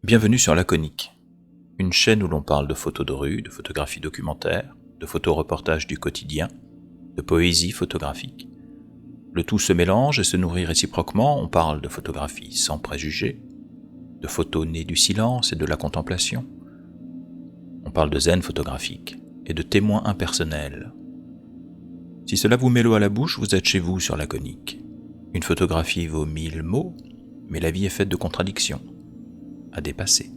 Bienvenue sur Laconique, une chaîne où l'on parle de photos de rue, de photographie documentaire, de photoreportages du quotidien, de poésie photographique. Le tout se mélange et se nourrit réciproquement. On parle de photographie sans préjugés, de photos nées du silence et de la contemplation. On parle de zen photographique et de témoins impersonnels. Si cela vous met l'eau à la bouche, vous êtes chez vous sur Laconique. Une photographie vaut 1000 mots, mais la vie est faite de contradictions, à dépasser.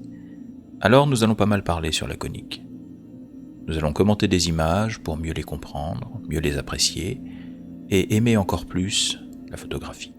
Alors nous allons pas mal parler sur Laconique. Nous allons commenter des images pour mieux les comprendre, mieux les apprécier et aimer encore plus la photographie.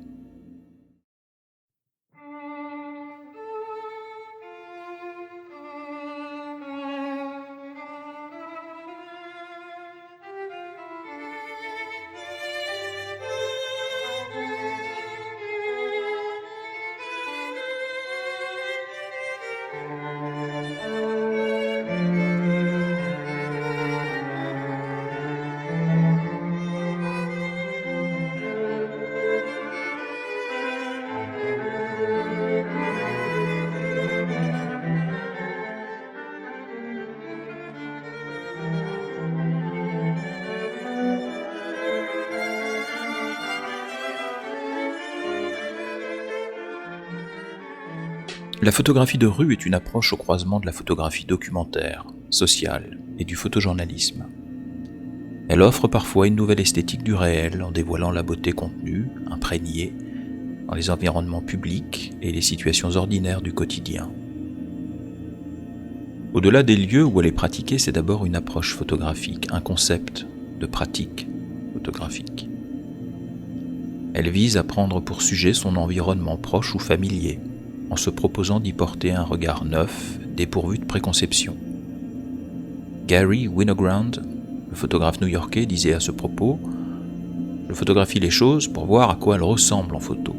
La photographie de rue est une approche au croisement de la photographie documentaire, sociale et du photojournalisme. Elle offre parfois une nouvelle esthétique du réel en dévoilant la beauté contenue, imprégnée, dans les environnements publics et les situations ordinaires du quotidien. Au-delà des lieux où elle est pratiquée, c'est d'abord une approche photographique, un concept de pratique photographique. Elle vise à prendre pour sujet son environnement proche ou familier, en se proposant d'y porter un regard neuf, dépourvu de préconceptions. Gary Winogrand, le photographe new-yorkais, disait à ce propos « Je photographie les choses pour voir à quoi elles ressemblent en photo ».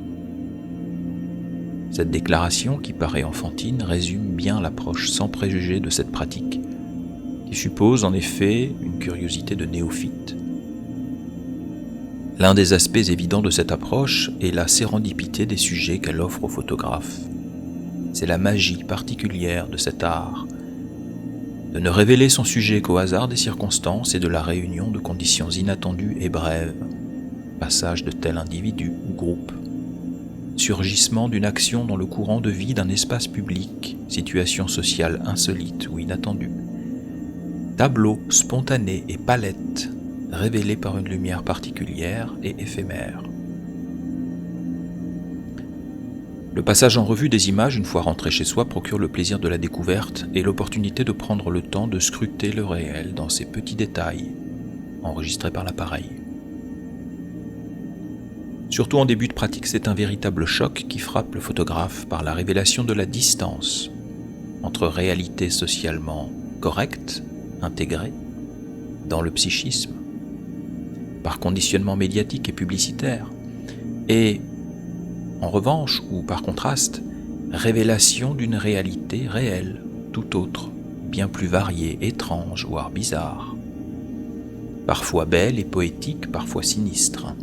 Cette déclaration, qui paraît enfantine, résume bien l'approche sans préjugés de cette pratique, qui suppose en effet une curiosité de néophyte. L'un des aspects évidents de cette approche est la sérendipité des sujets qu'elle offre aux photographes. C'est la magie particulière de cet art, de ne révéler son sujet qu'au hasard des circonstances et de la réunion de conditions inattendues et brèves, passage de tel individu ou groupe, surgissement d'une action dans le courant de vie d'un espace public, situation sociale insolite ou inattendue, tableau spontané et palette révélés par une lumière particulière et éphémère. Le passage en revue des images une fois rentré chez soi procure le plaisir de la découverte et l'opportunité de prendre le temps de scruter le réel dans ses petits détails, enregistrés par l'appareil. Surtout en début de pratique, c'est un véritable choc qui frappe le photographe par la révélation de la distance entre réalité socialement correcte, intégrée, dans le psychisme, par conditionnement médiatique et publicitaire, et en revanche, ou par contraste, révélation d'une réalité réelle, tout autre, bien plus variée, étrange, voire bizarre. Parfois belle et poétique, parfois sinistre.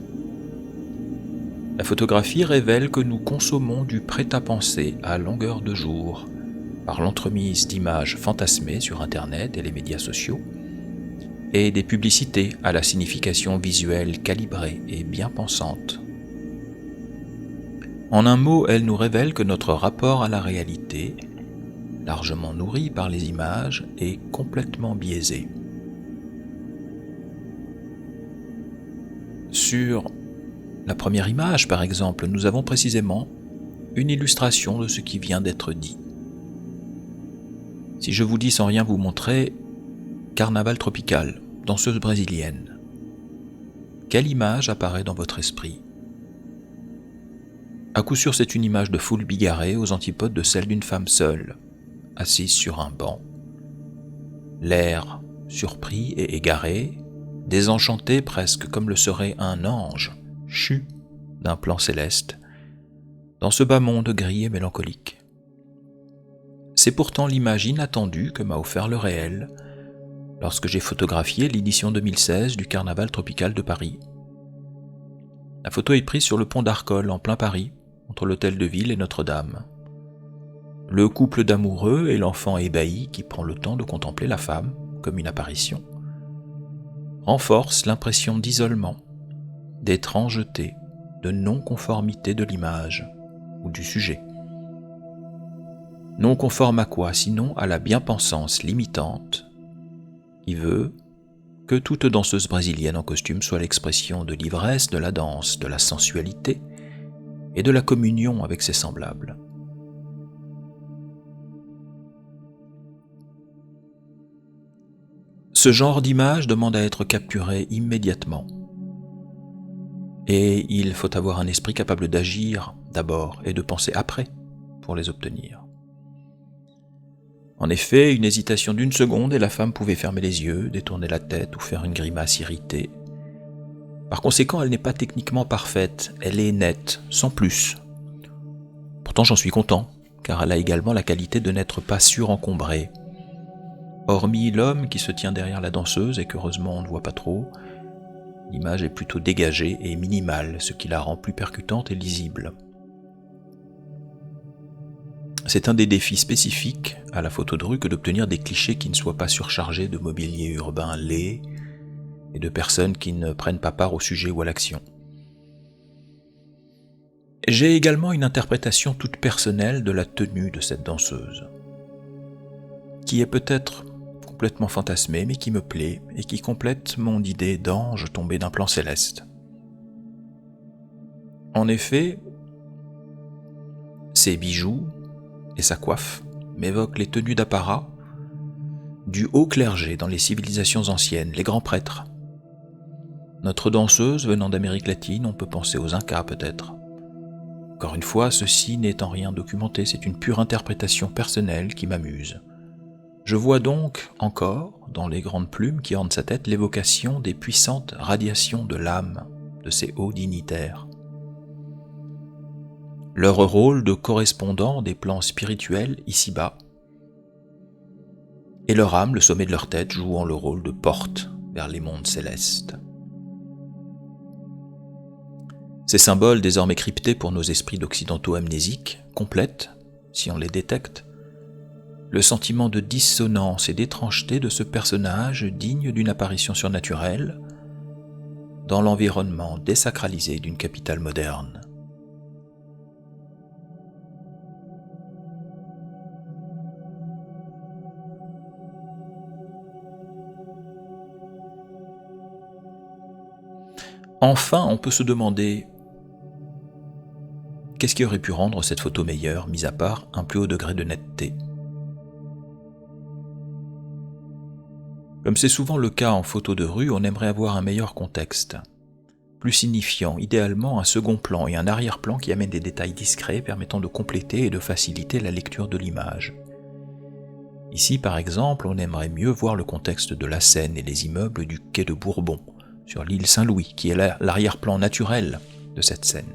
La photographie révèle que nous consommons du prêt-à-penser à longueur de jour, par l'entremise d'images fantasmées sur Internet et les médias sociaux, et des publicités à la signification visuelle calibrée et bien pensante. En un mot, elle nous révèle que notre rapport à la réalité, largement nourri par les images, est complètement biaisé. Sur la première image, par exemple, nous avons précisément une illustration de ce qui vient d'être dit. Si je vous dis sans rien vous montrer, carnaval tropical, danseuse brésilienne, quelle image apparaît dans votre esprit ? À coup sûr, c'est une image de foule bigarrée aux antipodes de celle d'une femme seule, assise sur un banc, l'air surpris et égaré, désenchanté presque comme le serait un ange, chu d'un plan céleste, dans ce bas monde gris et mélancolique. C'est pourtant l'image inattendue que m'a offert le réel lorsque j'ai photographié l'édition 2016 du Carnaval tropical de Paris. La photo est prise sur le pont d'Arcole en plein Paris, entre l'hôtel de ville et Notre-Dame. le couple d'amoureux et l'enfant ébahi qui prend le temps de contempler la femme comme une apparition, renforcent l'impression d'isolement, d'étrangeté, de non-conformité de l'image ou du sujet. Non conforme à quoi, sinon à la bien-pensance limitante qui veut que toute danseuse brésilienne en costume soit l'expression de l'ivresse de la danse, de la sensualité et de la communion avec ses semblables. Ce genre d'image demande à être capturé immédiatement. Et il faut avoir un esprit capable d'agir d'abord et de penser après pour les obtenir. En effet, une hésitation d'une seconde et la femme pouvait fermer les yeux, détourner la tête ou faire une grimace irritée. Par conséquent, elle n'est pas techniquement parfaite, elle est nette, sans plus. Pourtant, j'en suis content, car elle a également la qualité de n'être pas surencombrée. Hormis l'homme qui se tient derrière la danseuse et qu'heureusement on ne voit pas trop, l'image est plutôt dégagée et minimale, ce qui la rend plus percutante et lisible. C'est un des défis spécifiques à la photo de rue que d'obtenir des clichés qui ne soient pas surchargés de mobilier urbain laid et de personnes qui ne prennent pas part au sujet ou à l'action. J'ai également une interprétation toute personnelle de la tenue de cette danseuse, qui est peut-être complètement fantasmée mais qui me plaît et qui complète mon idée d'ange tombé d'un plan céleste. En effet, ses bijoux et sa coiffe m'évoquent les tenues d'apparat du haut clergé dans les civilisations anciennes, les grands prêtres. Notre danseuse venant d'Amérique latine, on peut penser aux Incas peut-être. Encore une fois, ceci n'est en rien documenté, c'est une pure interprétation personnelle qui m'amuse. Je vois donc encore, dans les grandes plumes qui ornent sa tête, l'évocation des puissantes radiations de l'âme de ces hauts dignitaires. Leur rôle de correspondant des plans spirituels ici-bas, et leur âme, le sommet de leur tête, jouant le rôle de porte vers les mondes célestes. Ces symboles désormais cryptés pour nos esprits d'occidentaux amnésiques complètent, si on les détecte, le sentiment de dissonance et d'étrangeté de ce personnage digne d'une apparition surnaturelle dans l'environnement désacralisé d'une capitale moderne. Enfin, on peut se demander qu'est-ce qui aurait pu rendre cette photo meilleure, mis à part un plus haut degré de netteté. Comme c'est souvent le cas en photo de rue, on aimerait avoir un meilleur contexte, plus signifiant, idéalement un second plan et un arrière-plan qui amènent des détails discrets permettant de compléter et de faciliter la lecture de l'image. Ici, par exemple, on aimerait mieux voir le contexte de la Seine et les immeubles du quai de Bourbon, sur l'île Saint-Louis, qui est l'arrière-plan naturel de cette scène.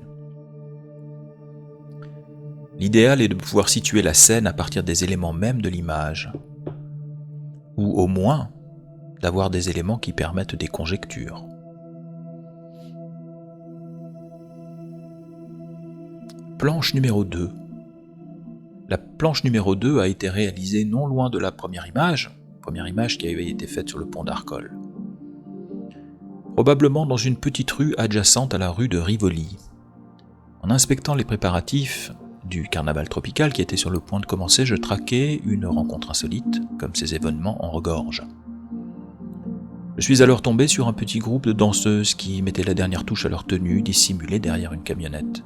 L'idéal est de pouvoir situer la scène à partir des éléments mêmes de l'image, ou au moins d'avoir des éléments qui permettent des conjectures. Planche numéro 2. La planche numéro 2 a été réalisée non loin de la première image qui avait été faite sur le pont d'Arcole. Probablement dans une petite rue adjacente à la rue de Rivoli. En inspectant les préparatifs du carnaval tropical qui était sur le point de commencer, je traquais une rencontre insolite, comme ces événements en regorgent. Je suis alors tombé sur un petit groupe de danseuses qui mettaient la dernière touche à leur tenue, dissimulée derrière une camionnette.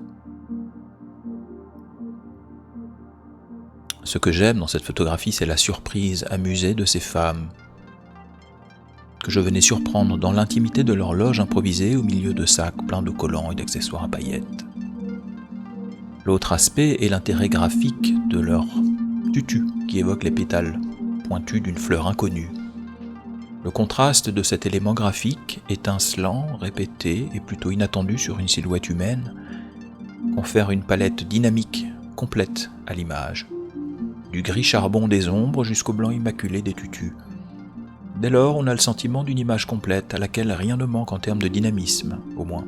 Ce que j'aime dans cette photographie, c'est la surprise amusée de ces femmes, que je venais surprendre dans l'intimité de leur loge improvisée au milieu de sacs pleins de collants et d'accessoires à paillettes. L'autre aspect est l'intérêt graphique de leur tutu qui évoque les pétales pointus d'une fleur inconnue. Le contraste de cet élément graphique, étincelant, répété et plutôt inattendu sur une silhouette humaine, confère une palette dynamique complète à l'image, du gris charbon des ombres jusqu'au blanc immaculé des tutus. Dès lors, on a le sentiment d'une image complète à laquelle rien ne manque en termes de dynamisme, au moins.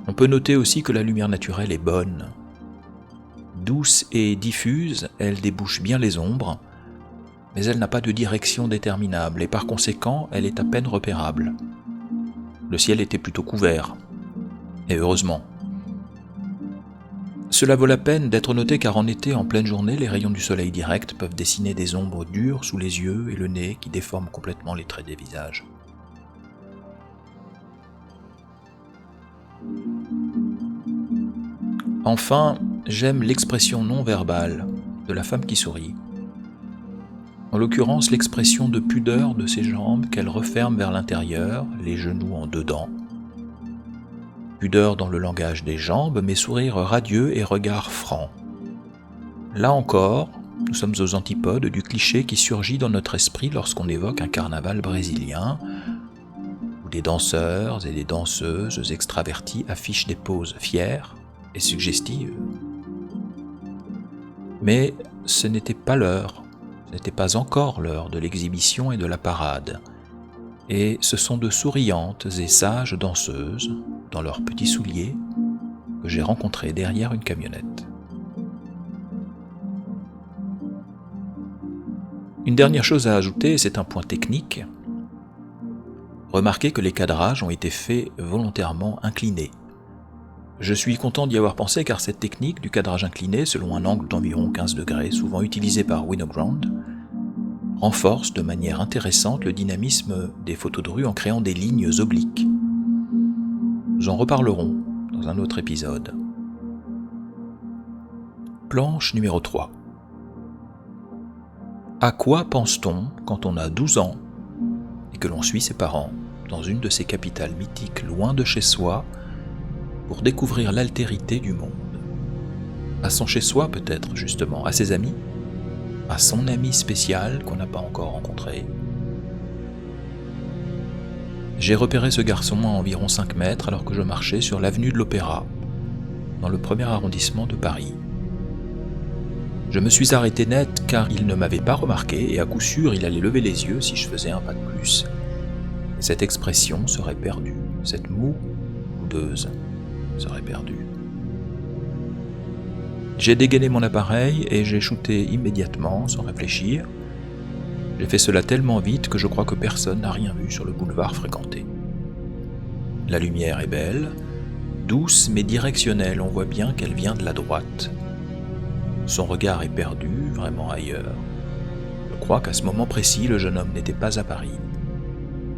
On peut noter aussi que la lumière naturelle est bonne, Douce et diffuse, elle débouche bien les ombres, mais elle n'a pas de direction déterminable et par conséquent, elle est à peine repérable. Le ciel était plutôt couvert, et heureusement. Cela vaut la peine d'être noté car en été, en pleine journée, les rayons du soleil direct peuvent dessiner des ombres dures sous les yeux et le nez qui déforment complètement les traits des visages. Enfin, j'aime l'expression non verbale de la femme qui sourit. En l'occurrence, l'expression de pudeur de ses jambes qu'elle referme vers l'intérieur, les genoux en dedans. Pudeur dans le langage des jambes, mais sourire radieux et regard franc. Là encore, nous sommes aux antipodes du cliché qui surgit dans notre esprit lorsqu'on évoque un carnaval brésilien, où des danseurs et des danseuses extravertis affichent des poses fières et suggestives. Mais ce n'était pas l'heure, ce n'était pas encore l'heure de l'exhibition et de la parade. Et ce sont de souriantes et sages danseuses, dans leurs petits souliers, que j'ai rencontrées derrière une camionnette. Une dernière chose à ajouter, et c'est un point technique. Remarquez que les cadrages ont été faits volontairement inclinés. Je suis content d'y avoir pensé car cette technique du cadrage incliné, selon un angle d'environ 15 degrés, souvent utilisée par Winogrand, renforce de manière intéressante le dynamisme des photos de rue en créant des lignes obliques. Nous en reparlerons dans un autre épisode. Planche numéro 3. À quoi pense-t-on quand on a 12 ans et que l'on suit ses parents dans une de ces capitales mythiques loin de chez soi pour découvrir l'altérité du monde? À son chez-soi peut-être, justement, à ses amis, à son ami spécial qu'on n'a pas encore rencontré. J'ai repéré ce garçon à environ 5 mètres alors que je marchais sur l'avenue de l'Opéra, dans le 1er arrondissement de Paris. Je me suis arrêté net car il ne m'avait pas remarqué et à coup sûr il allait lever les yeux si je faisais un pas de plus. Et cette expression serait perdue, cette moue boudeuse serait perdue. J'ai dégainé mon appareil et j'ai shooté immédiatement, sans réfléchir. J'ai fait cela tellement vite que je crois que personne n'a rien vu sur le boulevard fréquenté. La lumière est belle, douce mais directionnelle, on voit bien qu'elle vient de la droite. Son regard est perdu, vraiment ailleurs. Je crois qu'à ce moment précis, le jeune homme n'était pas à Paris,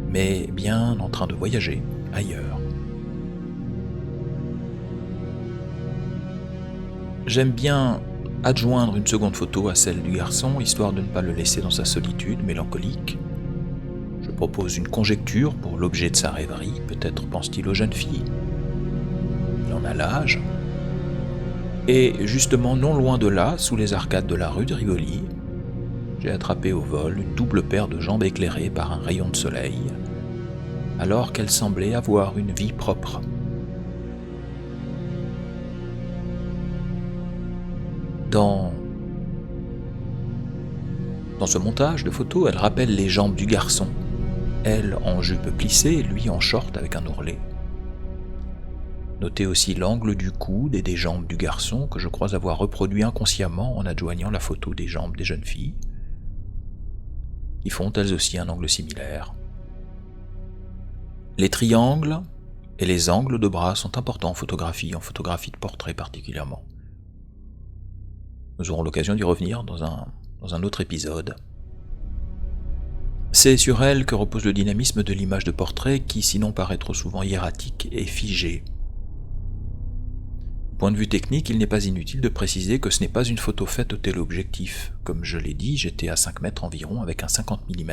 mais bien en train de voyager ailleurs. J'aime bien adjoindre une seconde photo à celle du garçon, histoire de ne pas le laisser dans sa solitude mélancolique. Je propose une conjecture pour l'objet de sa rêverie, peut-être pense-t-il aux jeunes filles. Il en a l'âge. Et justement, non loin de là, sous les arcades de la rue de Rivoli, j'ai attrapé au vol une double paire de jambes éclairées par un rayon de soleil, alors qu'elle semblait avoir une vie propre. Dans ce montage de photos, elle rappelle les jambes du garçon, elle en jupe plissée, lui en short avec un ourlet. Notez aussi l'angle du coude et des jambes du garçon que je crois avoir reproduit inconsciemment en adjoignant la photo des jambes des jeunes filles, qui font elles aussi un angle similaire. Les triangles et les angles de bras sont importants en photographie de portrait particulièrement. Nous aurons l'occasion d'y revenir dans un autre épisode. C'est sur elle que repose le dynamisme de l'image de portrait qui, sinon paraît trop souvent hiératique et figée. Du point de vue technique, il n'est pas inutile de préciser que ce n'est pas une photo faite au téléobjectif. Comme je l'ai dit, j'étais à 5 mètres environ avec un 50 mm.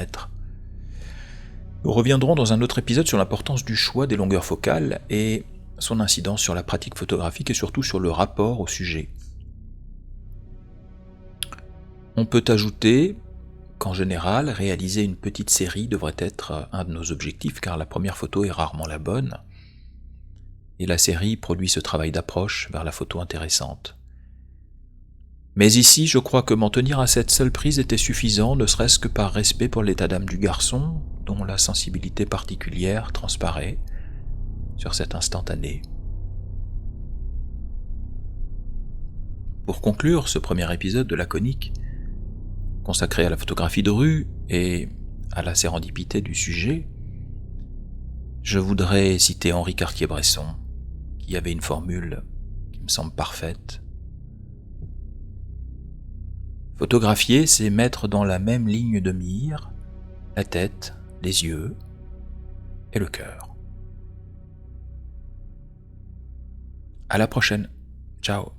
Nous reviendrons dans un autre épisode sur l'importance du choix des longueurs focales et son incidence sur la pratique photographique et surtout sur le rapport au sujet. On peut ajouter qu'en général, réaliser une petite série devrait être un de nos objectifs car la première photo est rarement la bonne et la série produit ce travail d'approche vers la photo intéressante. Mais ici, je crois que m'en tenir à cette seule prise était suffisant, ne serait-ce que par respect pour l'état d'âme du garçon, dont la sensibilité particulière transparaît sur cet instantané. Pour conclure ce premier épisode de Laconique, consacré à la photographie de rue et à la sérendipité du sujet, je voudrais citer Henri Cartier-Bresson, qui avait une formule qui me semble parfaite. Photographier, c'est mettre dans la même ligne de mire la tête, les yeux et le cœur. À la prochaine. Ciao.